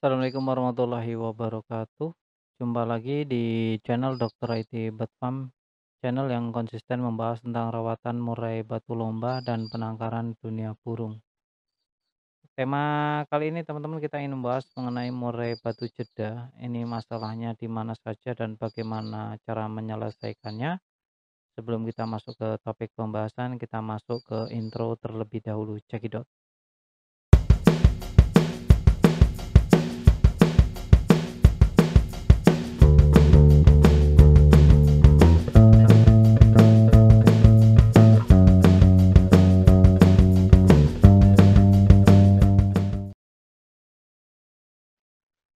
Assalamualaikum warahmatullahi wabarakatuh. Jumpa lagi di channel Dr. IT Bedfarm, channel yang konsisten membahas tentang rawatan murai batu lomba dan penangkaran dunia burung. Tema kali ini teman-teman kita ingin membahas mengenai murai batu jeda. Ini masalahnya di mana saja dan bagaimana cara menyelesaikannya. Sebelum kita masuk ke topik pembahasan, kita masuk ke intro terlebih dahulu. Cekidot.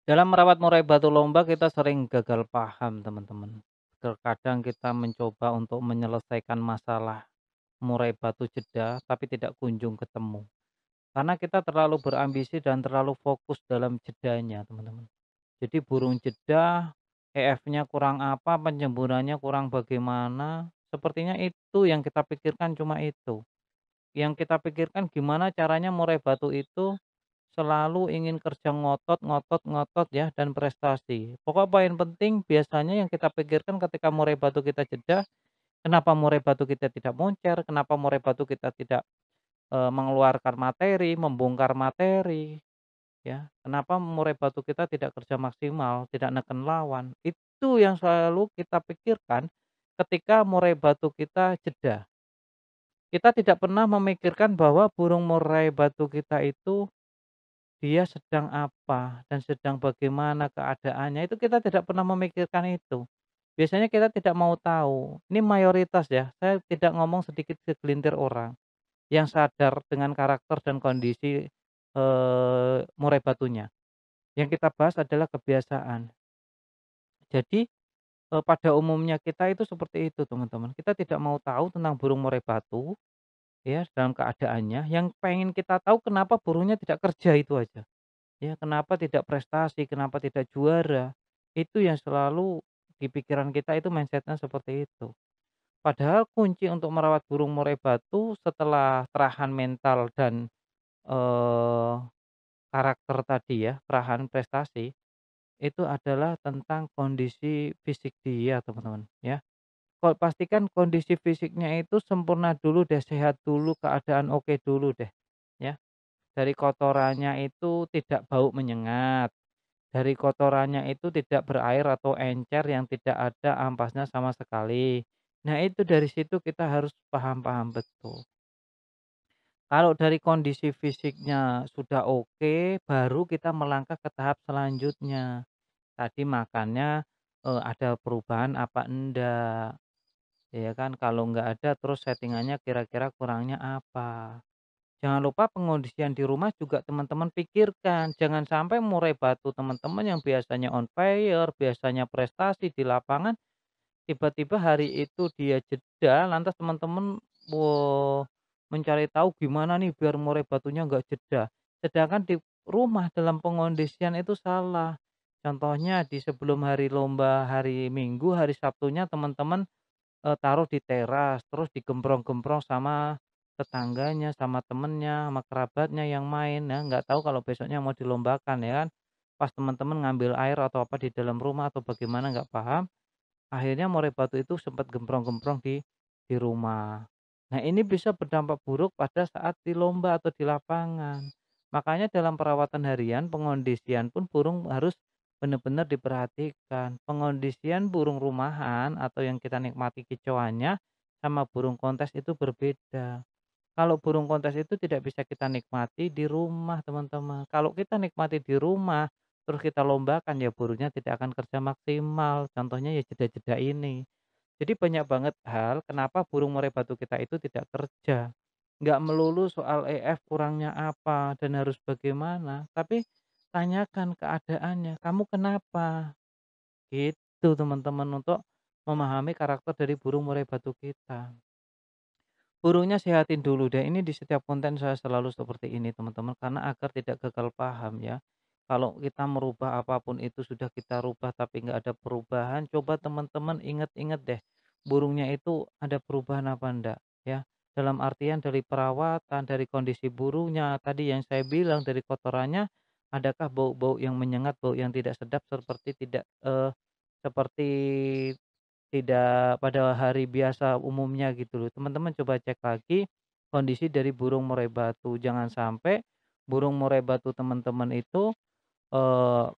Dalam merawat murai batu lomba kita sering gagal paham teman-teman. Terkadang kita mencoba untuk menyelesaikan masalah murai batu jeda tapi tidak kunjung ketemu. Karena kita terlalu berambisi dan terlalu fokus dalam jedanya teman-teman. Jadi burung jeda, EF-nya kurang apa, penyemburannya kurang bagaimana. Sepertinya itu yang kita pikirkan cuma itu. Yang kita pikirkan gimana caranya murai batu itu selalu ingin kerja ngotot ngotot ngotot ya dan prestasi. Pokok poin penting biasanya yang kita pikirkan ketika murai batu kita jeda, kenapa murai batu kita tidak moncer, kenapa murai batu kita tidak, mengeluarkan materi, membongkar materi, ya. Kenapa murai batu kita tidak kerja maksimal, tidak neken lawan. Itu yang selalu kita pikirkan ketika murai batu kita jeda. Kita tidak pernah memikirkan bahwa burung murai batu kita itu dia sedang apa dan sedang bagaimana keadaannya, itu kita tidak pernah memikirkan itu. Biasanya kita tidak mau tahu, ini mayoritas ya, saya tidak ngomong sedikit segelintir orang yang sadar dengan karakter dan kondisi, murai batunya. Yang kita bahas adalah kebiasaan. Jadi, pada umumnya kita itu seperti itu teman-teman, kita tidak mau tahu tentang burung murai batu, ya, dalam keadaannya, yang pengen kita tahu kenapa burungnya tidak kerja itu aja. Ya, kenapa tidak prestasi, kenapa tidak juara, itu yang selalu di pikiran kita itu mindsetnya seperti itu. Padahal kunci untuk merawat burung murai batu setelah terahan mental dan, eee, karakter tadi ya, terahan prestasi, itu adalah tentang kondisi fisik dia teman-teman, ya. Pastikan kondisi fisiknya itu sempurna dulu deh, sehat dulu, keadaan oke dulu deh, ya. Dari kotorannya itu tidak bau menyengat. Dari kotorannya itu tidak berair atau encer yang tidak ada ampasnya sama sekali. Nah, itu dari situ kita harus paham-paham betul. Kalau dari kondisi fisiknya sudah oke, baru kita melangkah ke tahap selanjutnya. Tadi makannya, ada perubahan apa enggak, ya kan? Kalau enggak ada terus settingannya kira-kira kurangnya apa. Jangan lupa pengondisian di rumah juga teman-teman pikirkan, jangan sampai murai batu teman-teman yang biasanya on fire, biasanya prestasi di lapangan, tiba-tiba hari itu dia jeda, lantas teman-teman, mencari tahu gimana nih biar murai batunya nggak jeda. Sedangkan di rumah dalam pengondisian itu salah. Contohnya di sebelum hari lomba, hari Minggu, hari Sabtunya teman-teman taruh di teras, terus digembrong-gembrong sama tetangganya, sama temennya, sama kerabatnya yang main ya, nggak tahu kalau besoknya mau dilombakan ya kan. Pas teman-teman ngambil air atau apa di dalam rumah atau bagaimana nggak paham, akhirnya murai batu itu sempat gembrong-gembrong di rumah. Nah, ini bisa berdampak buruk pada saat di lomba atau di lapangan. Makanya dalam perawatan harian, pengondisian pun burung harus benar-benar diperhatikan. Pengondisian burung rumahan atau yang kita nikmati kicauannya sama burung kontes itu berbeda. Kalau burung kontes itu tidak bisa kita nikmati di rumah, teman-teman. Kalau kita nikmati di rumah, terus kita lombakan, ya burungnya tidak akan kerja maksimal. Contohnya ya jeda-jeda ini. Jadi banyak banget hal kenapa burung murai batu kita itu tidak kerja. Nggak melulu soal EF kurangnya apa dan harus bagaimana, tapi tanyakan keadaannya, "Kamu kenapa?" Gitu teman-teman untuk memahami karakter dari burung murai batu kita. Burungnya sehatin dulu deh, ini di setiap konten saya selalu seperti ini teman-teman, karena agar tidak gagal paham ya. Kalau kita merubah apapun itu sudah kita rubah tapi nggak ada perubahan, coba teman-teman ingat-ingat deh, burungnya itu ada perubahan apa enggak ya. Dalam artian dari perawatan, dari kondisi burungnya, tadi yang saya bilang dari kotorannya, adakah bau-bau yang menyengat, bau yang tidak sedap seperti tidak pada hari biasa umumnya gitu loh. Teman-teman coba cek lagi kondisi dari burung murai batu, jangan sampai burung murai batu teman-teman itu,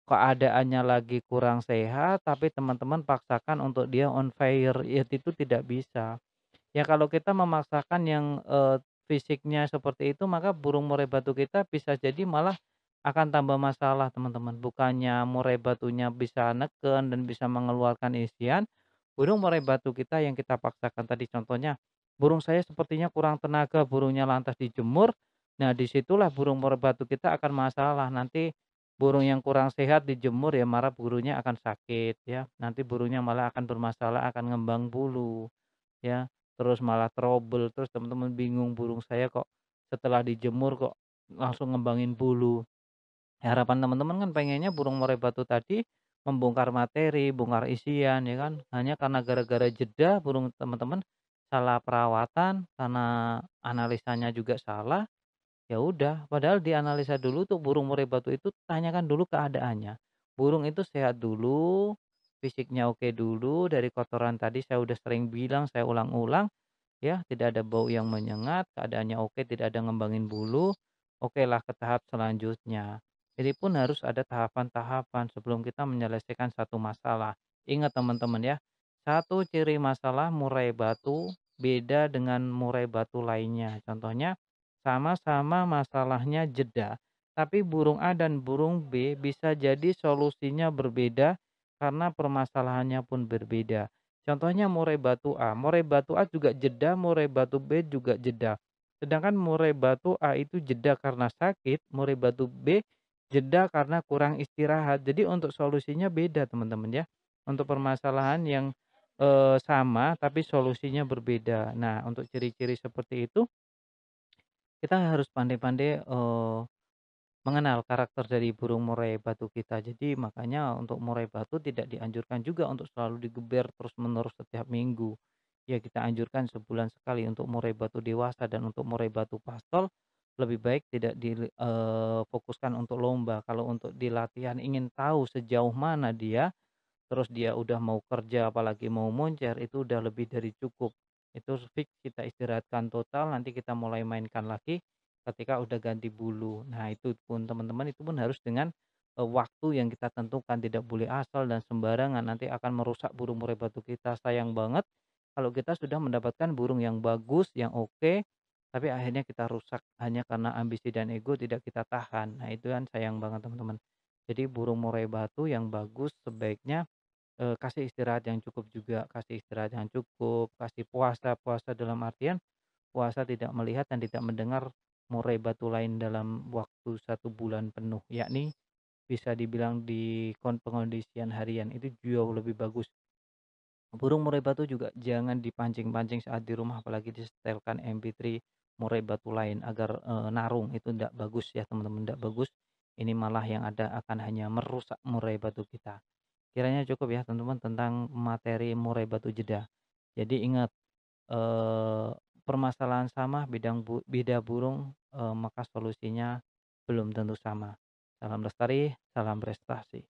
keadaannya lagi kurang sehat, tapi teman-teman paksakan untuk dia on fire, ya itu tidak bisa. Ya kalau kita memaksakan yang, fisiknya seperti itu, maka burung murai batu kita bisa jadi malah akan tambah masalah teman-teman. Bukannya murai batunya bisa neken dan bisa mengeluarkan isian, burung murai batu kita yang kita paksakan tadi contohnya, burung saya sepertinya kurang tenaga, burungnya lantas dijemur, nah disitulah burung murai batu kita akan masalah. Nanti burung yang kurang sehat dijemur ya marah burungnya akan sakit ya, nanti burungnya malah akan bermasalah, akan ngembang bulu. Ya, terus malah trouble, terus teman-teman bingung, burung saya kok setelah dijemur kok langsung ngembangin bulu. Harapan teman-teman kan pengennya burung murai batu tadi membongkar materi, bongkar isian ya kan, hanya karena gara-gara jeda burung teman-teman salah perawatan, karena analisanya juga salah, ya udah, padahal dianalisa dulu tuh burung murai batu itu tanyakan dulu keadaannya. Burung itu sehat dulu, fisiknya oke dulu, dari kotoran tadi saya udah sering bilang, saya ulang-ulang, ya, tidak ada bau yang menyengat, keadaannya oke, tidak ada ngembangin bulu, okelah ke tahap selanjutnya. Jadi pun harus ada tahapan-tahapan sebelum kita menyelesaikan satu masalah. Ingat teman-teman ya, satu ciri masalah murai batu beda dengan murai batu lainnya. Contohnya, sama-sama masalahnya jeda, tapi burung A dan burung B bisa jadi solusinya berbeda karena permasalahannya pun berbeda. Contohnya murai batu A juga jeda, murai batu B juga jeda. Sedangkan murai batu A itu jeda karena sakit, murai batu B jeda karena kurang istirahat. Jadi untuk solusinya beda teman-teman ya. Untuk permasalahan yang sama tapi solusinya berbeda. Nah, untuk ciri-ciri seperti itu kita harus pandai-pandai mengenal karakter dari burung murai batu kita. Jadi makanya untuk murai batu tidak dianjurkan juga untuk selalu digeber terus-menerus setiap minggu. Ya kita anjurkan sebulan sekali untuk murai batu dewasa, dan untuk murai batu pastol lebih baik tidak difokuskan untuk lomba. Kalau untuk di latihan ingin tahu sejauh mana dia, terus dia udah mau kerja apalagi mau moncer, itu udah lebih dari cukup. Itu fix kita istirahatkan total, nanti kita mulai mainkan lagi ketika udah ganti bulu. Nah, itu pun teman-teman itu pun harus dengan, waktu yang kita tentukan, tidak boleh asal dan sembarangan, nanti akan merusak burung murai batu kita. Sayang banget kalau kita sudah mendapatkan burung yang bagus, yang oke, tapi akhirnya kita rusak hanya karena ambisi dan ego tidak kita tahan. Nah, itu kan sayang banget teman-teman. Jadi burung murai batu yang bagus sebaiknya kasih istirahat yang cukup juga, kasih istirahat yang cukup, kasih puasa. Puasa dalam artian, puasa tidak melihat dan tidak mendengar murai batu lain dalam waktu 1 bulan penuh, yakni bisa dibilang di pengondisian harian, itu jauh lebih bagus. Burung murai batu juga jangan dipancing-pancing saat di rumah, apalagi disetelkan MP3 murai batu lain agar, narung, itu ndak bagus ya teman-teman, ndak bagus. Ini malah yang ada akan hanya merusak murai batu kita. Kiranya cukup ya teman-teman tentang materi murai batu jeda. Jadi ingat, eee, permasalahan sama beda burung, maka solusinya belum tentu sama. Salam lestari, salam prestasi.